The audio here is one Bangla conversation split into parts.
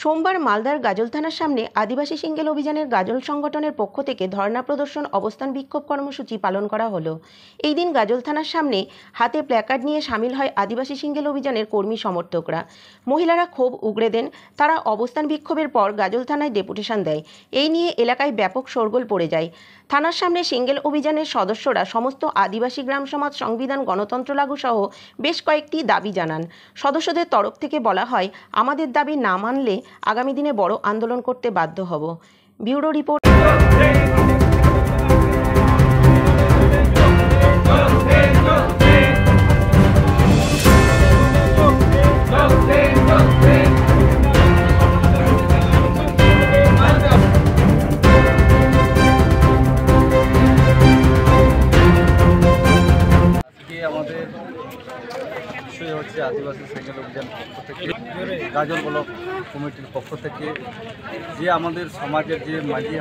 সোমবার মালদার গাজল থানার সামনে আদিবাসী সিঙ্গেল অভিযানের গাজল সংগঠনের পক্ষ থেকে ধর্ণা প্রদর্শন অবস্থান বিক্ষোভ কর্মসূচি পালন করা হলো। এই দিন গাজল থানার সামনে হাতে প্ল্যাকার্ড নিয়ে সামিল হয় আদিবাসী সিঙ্গেল অভিযানের কর্মী সমর্থকরা। মহিলারা ক্ষোভ উগরে দেন। তারা অবস্থান বিক্ষোভের পর গাজল থানায় ডেপুটেশন দেয়। এই নিয়ে এলাকায় ব্যাপক শোরগোল পড়ে যায়। থানার সামনে সিঙ্গেল অভিযানের সদস্যরা সমস্ত আদিবাসী গ্রাম সমাজ, সংবিধান, গণতন্ত্র লাগু সহ বেশ কয়েকটি দাবি জানান। সদস্যদের তরফ থেকে বলা হয়, আমাদের দাবি না মানলে আগামী দিনে বড় আন্দোলন করতে বাধ্য হব। Bureau report. আমাদের বিষয় হচ্ছে আদিবাসী সিঙ্গেল অভিযান পক্ষ থেকে, গাজল ব্লক কমিটির পক্ষ থেকে যে আমাদের সমাজের যে মাঝি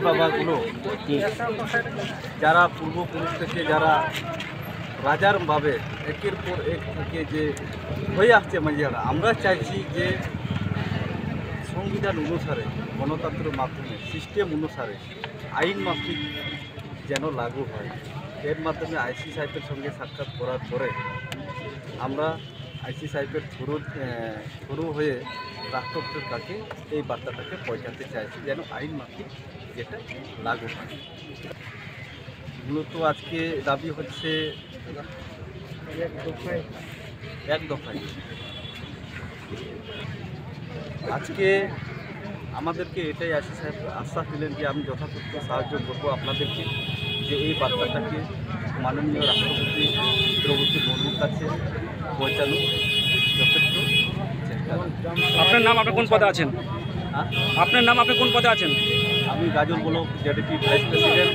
বাবাগুলো যারা পূর্বপুরুষ থেকে যারা রাজার ভাবে একের পর এক থেকে যে হয়ে আসছে মাঝিহারা, আমরা চাইছি যে সংবিধান অনুসারে, গণতন্ত্রের মাধ্যমে, সিস্টেম অনুসারে আইন মাফিক যেন লাগু হয়। এর মাধ্যমে আইসি সাহেবের সঙ্গে সাক্ষাৎ করার পরে আমরা আইসি সাহেবের থ্রু হয়ে রাষ্ট্রপতির কাছে এই বার্তাটাকে পৌঁছাতে চাইছি যেন আইন মাফিক যেটা লাগু হয়। মূলত আজকে দাবি হচ্ছে এক দফায়। আজকে আমাদেরকে এটাই আইসি সাহেব আশ্বাস দিলেন যে আমি যথাযথ সাহায্য করবো আপনাদেরকে, যে এই বার্তাটাকে মাননীয় রাষ্ট্রপতি দ্রৌপদী মুর্মুর কাছে পৌঁছানোর যথেষ্ট চেষ্টা। আপনার নাম, আপনি কোন পদে আছেন? আপনার নাম, আপনি কোন পদে আছেন? আমি গাজল ব্লক জেডিপি ভাইস প্রেসিডেন্ট।